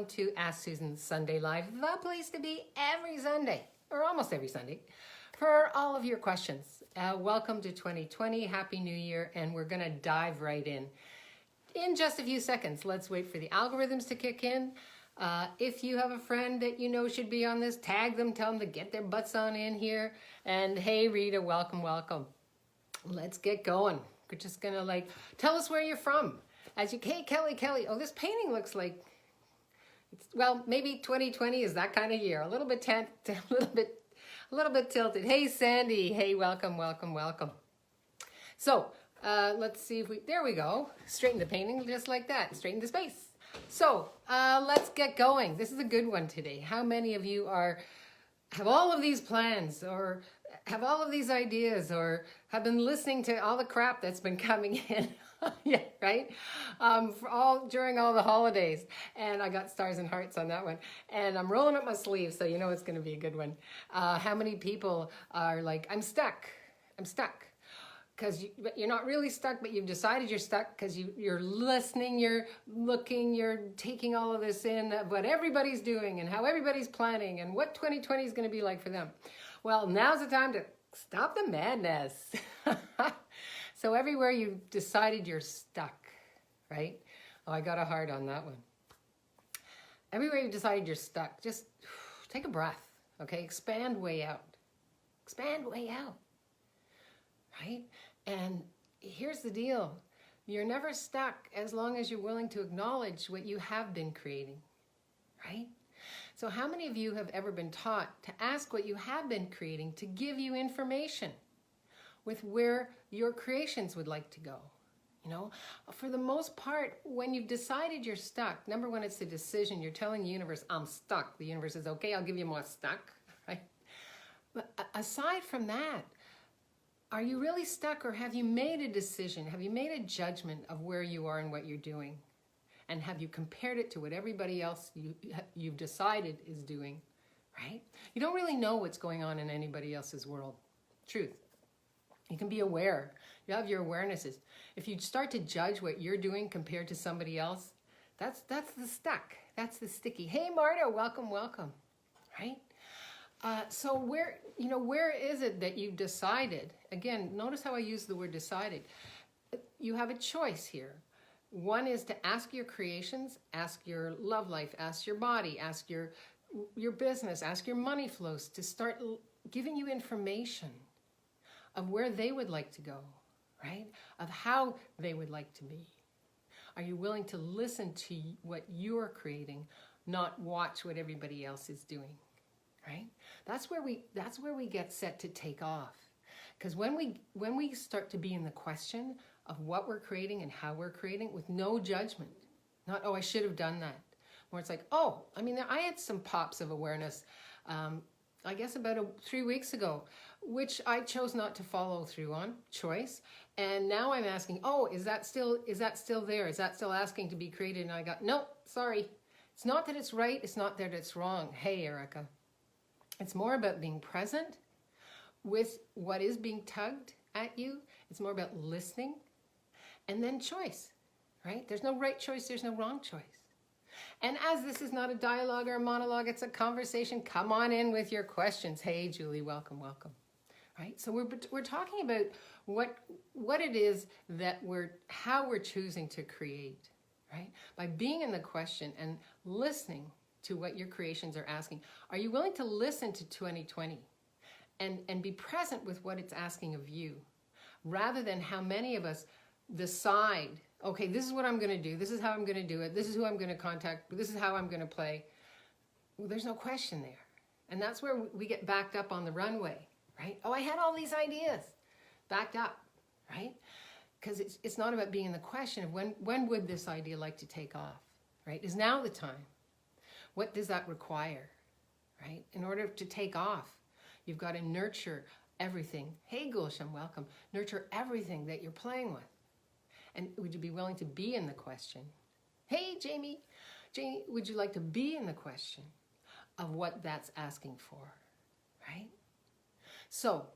to Ask Susan Sunday Live, the place to be every Sunday, or almost every Sunday, for all of your questions. Welcome to 2020, Happy New Year, and we're gonna dive right in. In just a few seconds, let's wait for the algorithms to kick in. If you have a friend that you know should be on this, tag them, tell them to get their butts on in here. And hey, Rita, welcome, welcome. Let's get going. We're just gonna tell us where you're from. As you, hey, Kelly, oh, this painting looks like, well, maybe 2020 is that kind of year. A little bit tilted. Hey, Sandy, hey, welcome. So, let's see if there we go. Straighten the painting just like that, straighten the space. So, let's get going. This is a good one today. How many of you have all of these plans, or have all of these ideas, or have been listening to all the crap that's been coming in? Yeah, right? During all the holidays. And I got stars and hearts on that one. And I'm rolling up my sleeves, so you know it's going to be a good one. How many people are like, I'm stuck. Because you're not really stuck, but you've decided you're stuck because you're listening, you're looking, you're taking all of this in, what everybody's doing and how everybody's planning and what 2020 is going to be like for them. Well, now's the time to stop the madness. So everywhere you've decided you're stuck, right? Oh, I got a heart on that one. Everywhere you've decided you're stuck, just take a breath, okay? Expand way out. Right? And here's the deal. You're never stuck as long as you're willing to acknowledge what you have been creating, right? So how many of you have ever been taught to ask what you have been creating to give you information with where your creations would like to go? You know, for the most part, when you've decided you're stuck, number one, it's the decision. You're telling the universe, I'm stuck. The universe says, okay, I'll give you more stuck, right? But aside from that, are you really stuck, or have you made a decision? Have you made a judgment of where you are and what you're doing? And have you compared it to what everybody else you've decided is doing, right? You don't really know what's going on in anybody else's world. Truth. You can be aware. You have your awarenesses. If you start to judge what you're doing compared to somebody else, that's the stuck. That's the sticky. Hey, Marta, welcome, right? So where is it that you've decided? Again, notice how I use the word decided. You have a choice here. One is to ask your creations, ask your love life, ask your body, ask your business, ask your money flows to start giving you information of where they would like to go, right? Of how they would like to be. Are you willing to listen to what you're creating, not watch what everybody else is doing? Right? That's where we get set to take off. Because when we start to be in the question of what we're creating and how we're creating with no judgment, not, oh, I should have done that. Where it's like, oh, I mean, I had some pops of awareness, I guess about 3 weeks ago, which I chose not to follow through on, choice. And now I'm asking, oh, is that still there? Is that still asking to be created? And I got, no, sorry. It's not that it's right. It's not that it's wrong. Hey, Erica. It's more about being present with what is being tugged at you. It's more about listening and then choice, right? There's no right choice. There's no wrong choice. And as this is not a dialogue or a monologue, it's a conversation. Come on in with your questions. Hey, Julie, welcome. Right? So we're talking about what it is that how we're choosing to create, right? By being in the question and listening to what your creations are asking. Are you willing to listen to 2020 and be present with what it's asking of you, rather than how many of us decide, okay, this is what I'm going to do, this is how I'm going to do it, this is who I'm going to contact, this is how I'm going to play. Well, there's no question there. And that's where we get backed up on the runway, right? Oh, I had all these ideas. Backed up, right? Because it's not about being in the question of when would this idea like to take off, right? Is now the time? What does that require, right? In order to take off, you've got to nurture everything. Hey, Gulsham, welcome. Nurture everything that you're playing with. And would you be willing to be in the question? Hey, Jamie, would you like to be in the question of what that's asking for, right? So,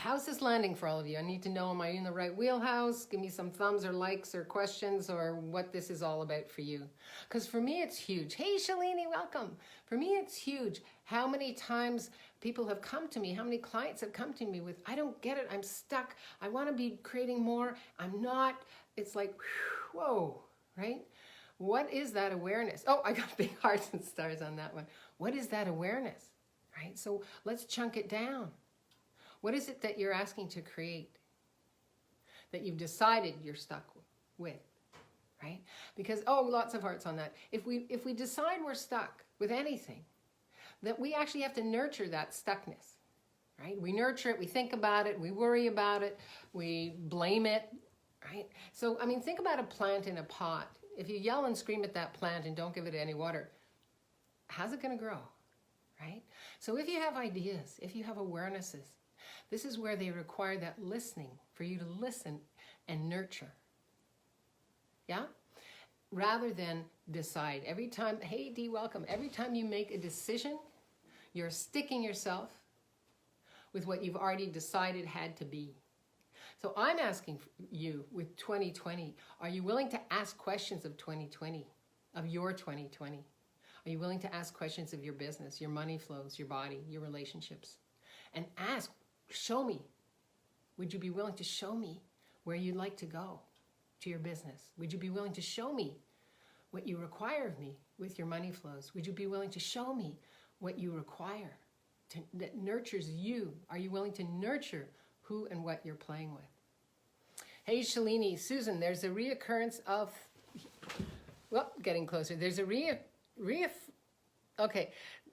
how's this landing for all of you? I need to know, am I in the right wheelhouse? Give me some thumbs or likes or questions or what this is all about for you. Because for me, it's huge. Hey, Shalini, welcome. For me, it's huge. How many times people have come to me, how many clients have come to me with, I don't get it, I'm stuck. I want to be creating more. I'm not. It's like, whoa, right? What is that awareness? Oh, I got big hearts and stars on that one. What is that awareness, right? So let's chunk it down. What is it that you're asking to create that you've decided you're stuck with, right? Because, oh, lots of hearts on that. If we decide we're stuck with anything, that we actually have to nurture that stuckness, right? We nurture it, we think about it, we worry about it, we blame it, right? So, I mean, think about a plant in a pot. If you yell and scream at that plant and don't give it any water, how's it going to grow, right? So if you have ideas, if you have awarenesses, this is where they require that listening, for you to listen and nurture. Yeah? Rather than decide. Every time, hey Dee, welcome. Every time you make a decision, you're sticking yourself with what you've already decided had to be. So I'm asking you with 2020, are you willing to ask questions of 2020, of your 2020? Are you willing to ask questions of your business, your money flows, your body, your relationships? And ask, show me. Would you be willing to show me where you'd like to go to your business? Would you be willing to show me what you require of me with your money flows? Would you be willing to show me what you require that nurtures you? Are you willing to nurture who and what you're playing with? Hey, Shalini, Susan, there's a reoccurrence of, well, getting closer. There's a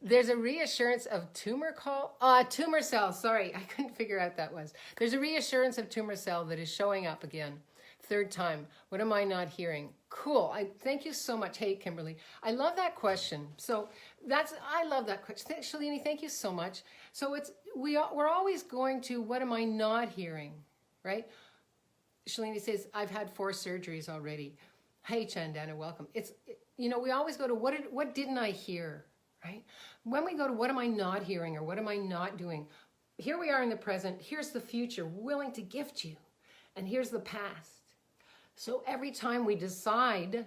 there's a reassurance of tumor cell. Sorry, I couldn't figure out that was. There's a reassurance of tumor cell that is showing up again. Third time. What am I not hearing? Cool. Thank you so much. Hey, Kimberly. I love that question. So I love that question. Shalini, thank you so much. So we're always going to, what am I not hearing, right? Shalini says, I've had 4 surgeries already. Hey, Chandana, welcome. We always go to what didn't I hear, right? When we go to what am I not hearing or what am I not doing, here we are in the present, here's the future willing to gift you, and here's the past. So every time we decide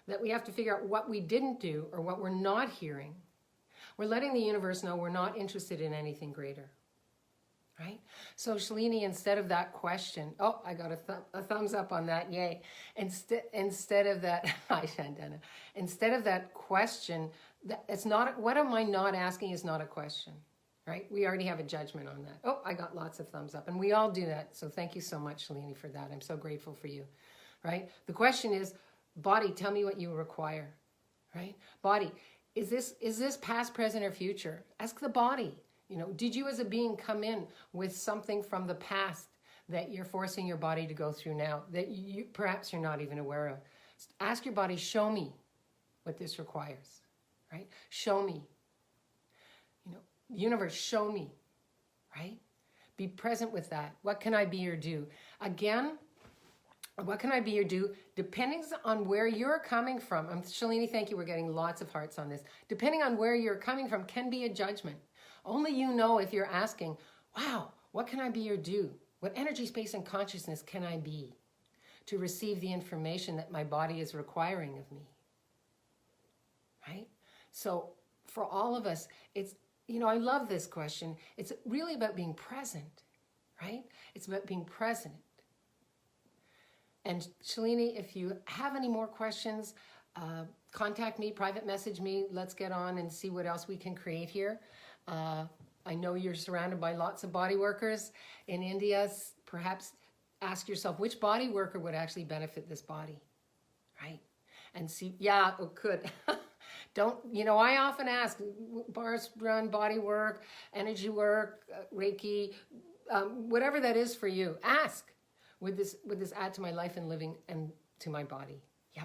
that we have to figure out what we didn't do or what we're not hearing, we're letting the universe know we're not interested in anything greater, right? So Shalini, instead of that question, oh, I got a thumbs up on that, yay. Instead of that, hi Shandana, instead of that question, it's not, what am I not asking is not a question, right? We already have a judgment on that. Oh, I got lots of thumbs up, and we all do that. So thank you so much, Shalini, for that. I'm so grateful for you, right? The question is, body, tell me what you require, right? Body, is this past, present, or future? Ask the body. Did you as a being come in with something from the past that you're forcing your body to go through now that perhaps you're not even aware of? Ask your body, show me what this requires, right? Show me. Universe, show me, right? Be present with that. What can I be or do? Again, what can I be or do? Depending on where you're coming from. Shalini, thank you. We're getting lots of hearts on this. Depending on where you're coming from can be a judgment. Only you know if you're asking, wow, what can I be or do? What energy, space, and consciousness can I be to receive the information that my body is requiring of me? Right? So for all of us, it's, I love this question. It's really about being present, right? It's about being present. And Shalini, if you have any more questions, contact me, private message me. Let's get on and see what else we can create here. I know you're surrounded by lots of body workers in India. Perhaps ask yourself, which body worker would actually benefit this body, right? And see, yeah, it could. Don't, I often ask, bars run, body work, energy work, Reiki, whatever that is for you, ask, would this add to my life and living and to my body? Yeah.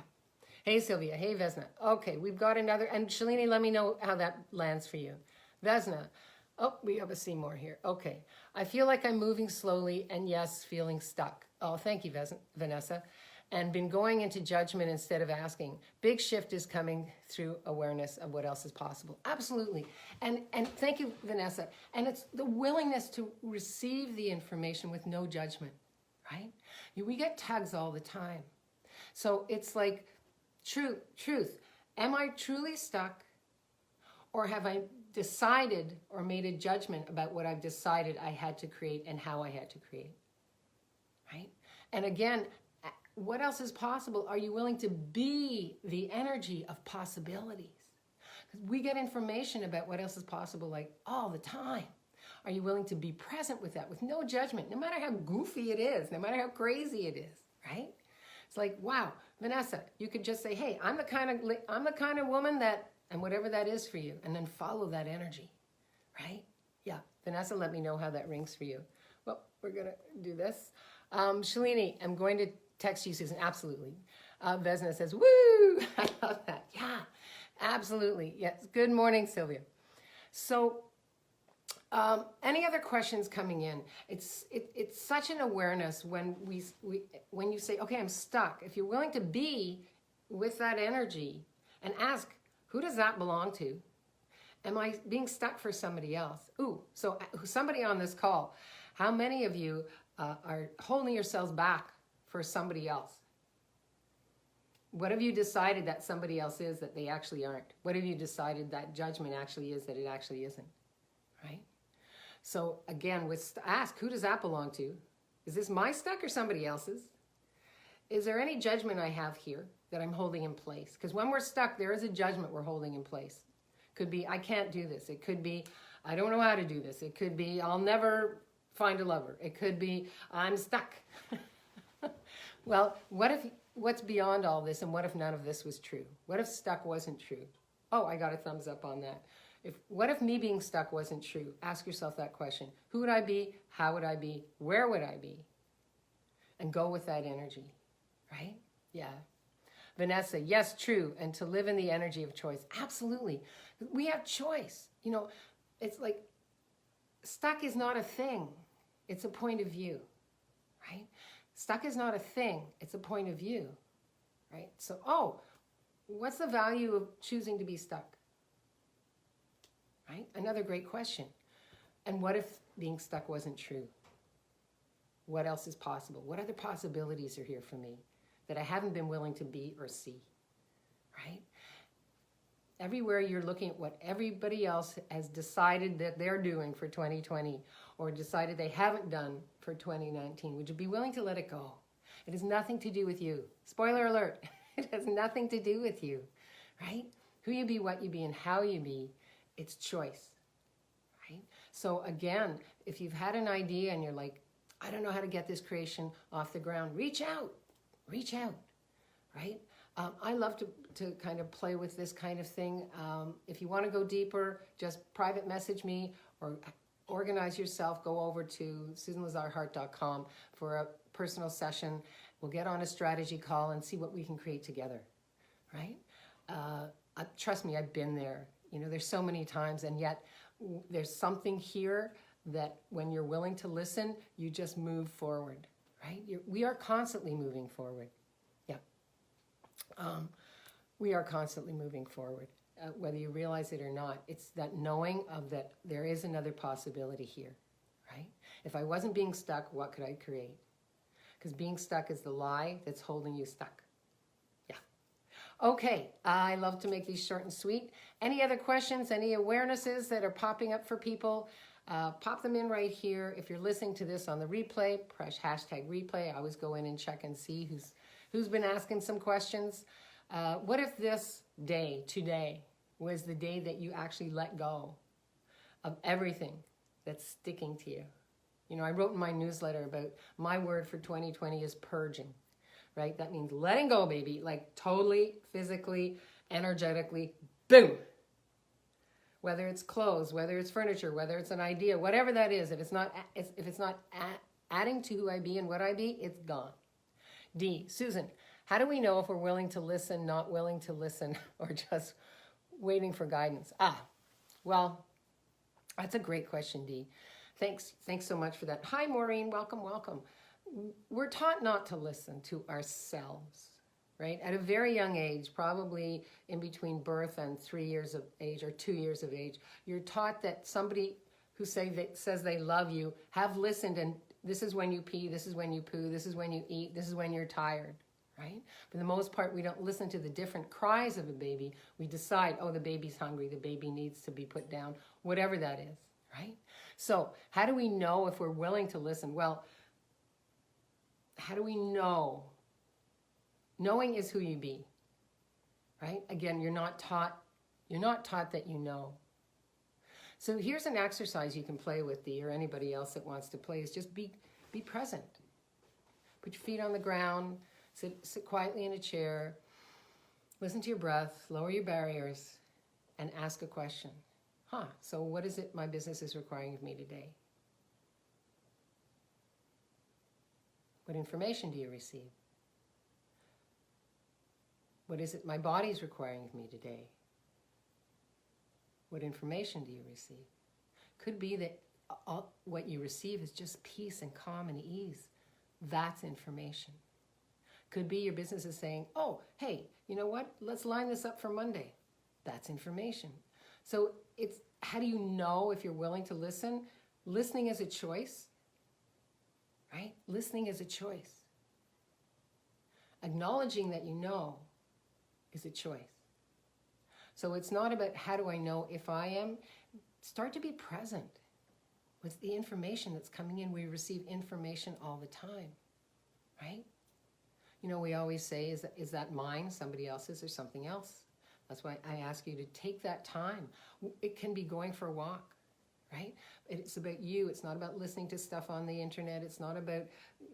Hey, Sylvia. Hey, Vesna. Okay, we've got another, and Shalini, let me know how that lands for you. Vesna. Oh, we have a Seymour here. Okay. I feel like I'm moving slowly and yes, feeling stuck. Oh, thank you, Vanessa. and been going into judgment instead of asking, big shift is coming through awareness of what else is possible. Absolutely. And thank you, Vanessa. And it's the willingness to receive the information with no judgment, right? We get tugs all the time. So it's like, truth. Am I truly stuck? Or have I decided or made a judgment about what I've decided I had to create and how I had to create, right? And again, what else is possible? Are you willing to be the energy of possibilities? Because we get information about what else is possible like all the time. Are you willing to be present with that with no judgment, no matter how goofy it is, no matter how crazy it is, right? It's like, wow, Vanessa, you could just say, hey, I'm the kind of woman that, and whatever that is for you, and then follow that energy, right? Yeah, Vanessa, let me know how that rings for you. Well, we're gonna do this. Shalini, I'm going to text you, Susan, absolutely. Vesna says, woo, I love that. Yeah, absolutely. Yes, good morning, Sylvia. So, any other questions coming in? It's such an awareness when when you say, okay, I'm stuck. If you're willing to be with that energy and ask, who does that belong to? Am I being stuck for somebody else? Ooh, so somebody on this call, how many of you are holding yourselves back for somebody else? What have you decided that somebody else is that they actually aren't? What have you decided that judgment actually is that it actually isn't, right? So again, ask, who does that belong to? Is this my stuck or somebody else's? Is there any judgment I have here that I'm holding in place? Because when we're stuck, there is a judgment we're holding in place. Could be, I can't do this. It could be, I don't know how to do this. It could be, I'll never find a lover. It could be, I'm stuck. Well, what's beyond all this, and what if none of this was true? What if stuck wasn't true? Oh, I got a thumbs up on that. What if me being stuck wasn't true? Ask yourself that question. Who would I be? How would I be? Where would I be? And go with that energy, right? Yeah. Vanessa, yes, true. And to live in the energy of choice. Absolutely. We have choice. You know, it's like stuck is not a thing. It's a point of view, right? Stuck is not a thing. It's a point of view, right? So, what's the value of choosing to be stuck? Right? Another great question. And what if being stuck wasn't true? What else is possible? What other possibilities are here for me that I haven't been willing to be or see? Right? Everywhere you're looking at what everybody else has decided that they're doing for 2020 or decided they haven't done for 2019, would you be willing to let it go? It has nothing to do with you. Spoiler alert, it has nothing to do with you, right? Who you be, what you be, and how you be, it's choice, right? So again, if you've had an idea and you're like, I don't know how to get this creation off the ground, reach out, right? I love to kind of play with this kind of thing. If you want to go deeper, just private message me or organize yourself. Go over to susanlazarhart.com for a personal session. We'll get on a strategy call and see what we can create together, right? Trust me, I've been there. You know, there's so many times, and yet there's something here that when you're willing to listen, you just move forward, right? We are constantly moving forward. Yeah. We are constantly moving forward, whether you realize it or not. It's that knowing of that there is another possibility here, right? If I wasn't being stuck, what could I create? Because being stuck is the lie that's holding you stuck. Yeah. Okay, I love to make these short and sweet. Any other questions, any awarenesses that are popping up for people? Pop them in right here. If you're listening to this on the replay, press #replay. I always go in and check and see who's been asking some questions. What if this day, today, was the day that you actually let go of everything that's sticking to you? You know, I wrote in my newsletter about my word for 2020 is purging, right? That means letting go, baby, like totally, physically, energetically, boom. Whether it's clothes, whether it's furniture, whether it's an idea, whatever that is, if it's not adding to who I be and what I be, it's gone. D, Susan, how do we know if we're willing to listen, not willing to listen, or just waiting for guidance? Well, that's a great question, D. Thanks so much for that. Hi, Maureen, welcome. we're taught not to listen to ourselves, right? At a very young age, probably in between birth and 3 years of age or 2 years of age, you're taught that somebody who says they love you have listened, and this is when you pee, this is when you poo, this is when you eat, this is when you're tired, right? For the most part, we don't listen to the different cries of a baby. We decide, oh, the baby's hungry, the baby needs to be put down, whatever that is, right? So how do we know if we're willing to listen? Well, how do we know? Knowing is who you be, right? Again, you're not taught that you know. So here's an exercise you can play with, Dee, or anybody else that wants to play, is just be present. Put your feet on the ground, sit quietly in a chair, listen to your breath, lower your barriers, and ask a question. So what is it my business is requiring of me today? What information do you receive? What is it my body's requiring of me today? What information do you receive? Could be that what you receive is just peace and calm and ease. That's information. Could be your business is saying, oh, hey, you know what? Let's line this up for Monday. That's information. So it's, how do you know if you're willing to listen? Listening is a choice, right? Listening is a choice. Acknowledging that you know is a choice. So it's not about how do I know if I am. Start to be present with the information that's coming in. We receive information all the time, right? You know, we always say, is that mine, somebody else's, or something else? That's why I ask you to take that time. It can be going for a walk, right? It's about you. It's not about listening to stuff on the internet. It's not about,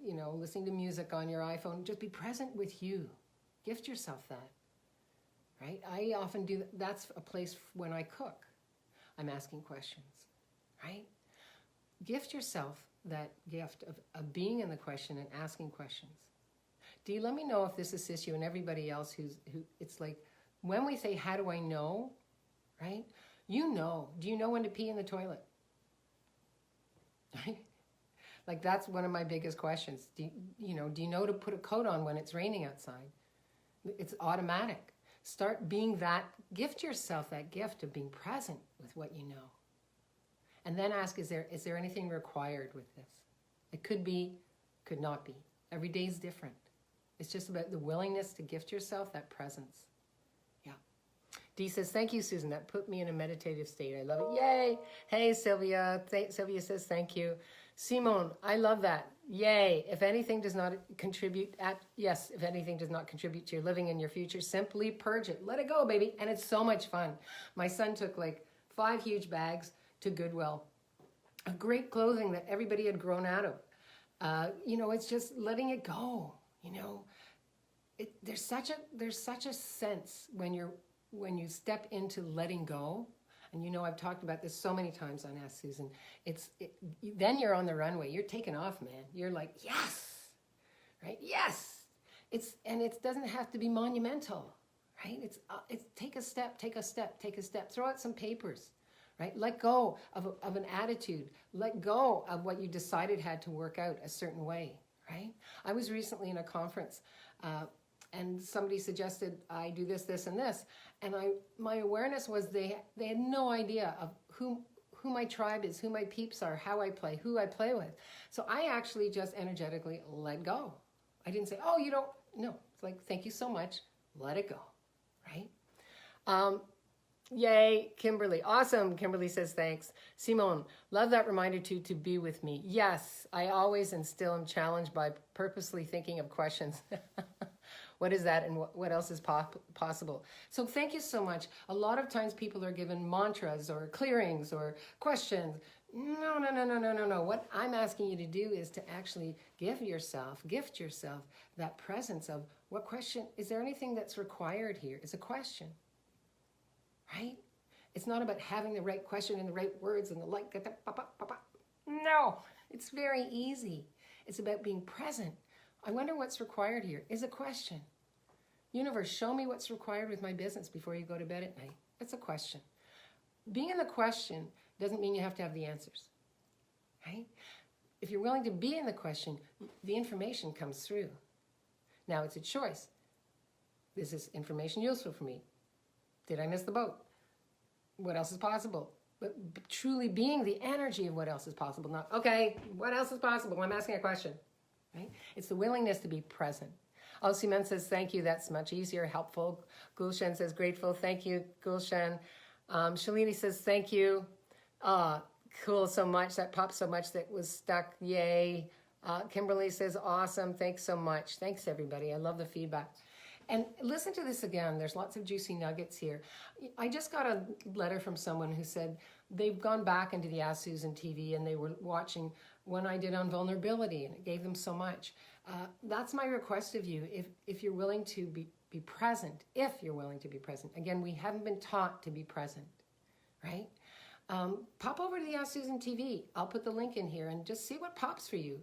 you know, listening to music on your iPhone. Just be present with you. Gift yourself that. Right? I often do that. That's a place when I cook. I'm asking questions, right? Gift yourself that gift of being in the question and asking questions. Dee, let me know if this assists you and everybody else who it's like, when we say, how do I know, right? You know. Do you know when to pee in the toilet? Right? Like, that's one of my biggest questions. Do you know to put a coat on when it's raining outside? It's automatic. Start being that, gift yourself that gift of being present with what you know. And then ask, is there anything required with this? It could be, could not be. Every day is different. It's just about the willingness to gift yourself that presence. Yeah. Dee says, thank you, Susan. That put me in a meditative state. I love it. Yay. Hey, Sylvia. Sylvia says, thank you. Simone, I love that. Yay. If anything does not contribute if anything does not contribute to your living in your future, simply purge it. Let it go, baby. And it's so much fun. My son took like 5 huge bags to Goodwill of great clothing that everybody had grown out of. It's just letting it go. There's such a sense when you step into letting go. And I've talked about this so many times on Ask Susan. Then you're on the runway. You're taking off, man. You're like, yes, right? Yes. It doesn't have to be monumental, right? It's take a step, take a step, take a step. Throw out some papers, right? Let go of an attitude. Let go of what you decided had to work out a certain way, right? I was recently in a conference, and somebody suggested I do this, this, and this. And my awareness was they had no idea of who my tribe is, who my peeps are, how I play, who I play with. So I actually just energetically let go. I didn't say, oh, you don't, no. It's like, thank you so much. Let it go, right? Yay, Kimberly. Awesome. Kimberly says, thanks. Simone, love that reminder to be with me. Yes, I always and still am challenged by purposely thinking of questions. What is that, and what else is possible? So thank you so much. A lot of times people are given mantras or clearings or questions. No. What I'm asking you to do is to actually gift yourself that presence of what question, is there anything that's required here? It's a question, right? It's not about having the right question and the right words and the like. No, it's very easy. It's about being present. I wonder what's required here is a question. Universe, show me what's required with my business before you go to bed at night. It's a question. Being in the question doesn't mean you have to have the answers, right? if you're willing to be in the question, the information comes through. Now it's a choice. Is this information useful for me? Did I miss the boat? What else is possible? But truly being the energy of what else is possible. Not, okay, what else is possible? I'm asking a question, right? It's the willingness to be present. Alciman says, thank you, that's much easier, helpful. Gulshan says, grateful, thank you, Gulshan. Shalini says, thank you. Cool so much, that popped so much that was stuck, yay. Kimberly says, awesome, thanks so much. Thanks, everybody, I love the feedback. And listen to this again, there's lots of juicy nuggets here. I just got a letter from someone who said they've gone back into the Ask Susan TV and they were watching one I did on vulnerability and it gave them so much. That's my request of you, if you're willing to be present, if you're willing to be present. Again, we haven't been taught to be present, right? Pop over to the Ask Susan TV. I'll put the link in here and just see what pops for you.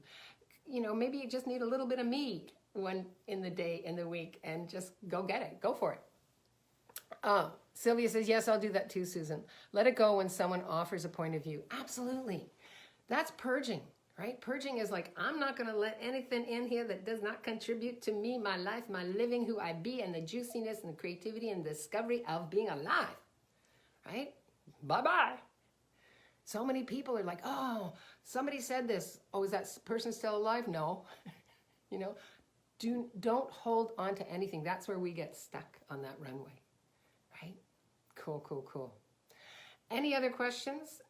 You know, maybe you just need a little bit of me one in the day, in the week, and just go get it. Go for it. Sylvia says, yes, I'll do that too, Susan. Let it go when someone offers a point of view. Absolutely. That's purging, right? Purging is like, I'm not going to let anything in here that does not contribute to me, my life, my living, who I be, and the juiciness and the creativity and discovery of being alive, right? Bye-bye. So many people are like, oh, somebody said this. Oh, is that person still alive? No. You know, don't hold on to anything. That's where we get stuck on that runway, right? Cool, cool, cool. Any other questions?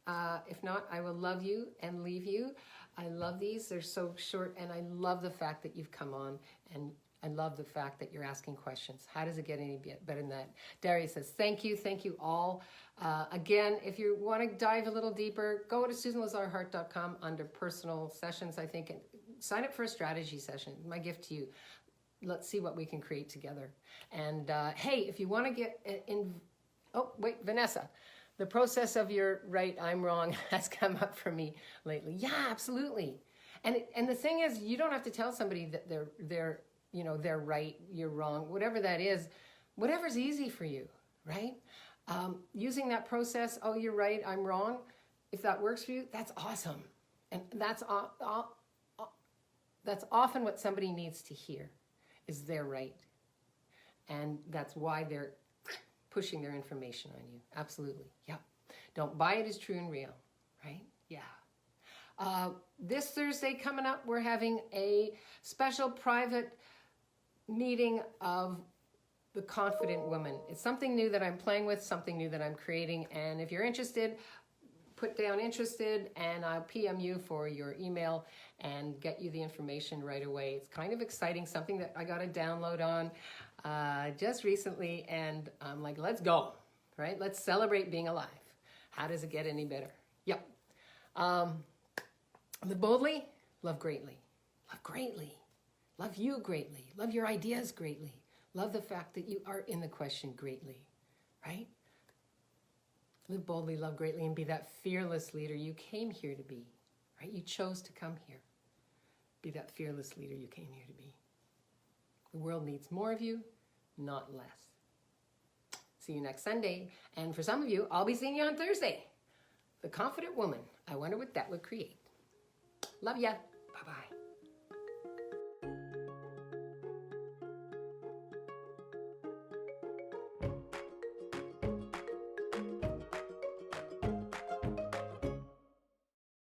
If not, I will love you and leave you. I love these. They're so short, and I love the fact that you've come on, and I love the fact that you're asking questions. How does it get any better than that? Darius says, thank you all. Again, if you want to dive a little deeper, go to SusanLazarHart.com under personal sessions, I think, and sign up for a strategy session. My gift to you. Let's see what we can create together. And hey, if you want to get in, oh, wait, Vanessa, the process of you're right, I'm wrong has come up for me lately. Yeah, absolutely. And the thing is, you don't have to tell somebody that they're right, you're wrong, whatever that is, whatever's easy for you, right? Using that process, oh, you're right, I'm wrong. If that works for you, that's awesome. And that's often what somebody needs to hear, is they're right. And that's why they're pushing their information on you. Absolutely. Yeah. Don't buy it as true and real, right? Yeah. This Thursday coming up, we're having a special private meeting of the confident woman. It's something new that I'm playing with, something new that I'm creating. And if you're interested, put down interested and I'll PM you for your email and get you the information right away. It's kind of exciting, something that I got a download on just recently, and I'm like, let's go, right? Let's celebrate being alive. How does it get any better? Yep. Live boldly, love greatly. Love greatly. Love you greatly. Love your ideas greatly. Love the fact that you are in the question greatly, right? Live boldly, love greatly, and be that fearless leader you came here to be, right? You chose to come here. Be that fearless leader you came here to be. The world needs more of you, not less. See you next Sunday. And for some of you, I'll be seeing you on Thursday. The confident woman. I wonder what that would create. Love ya.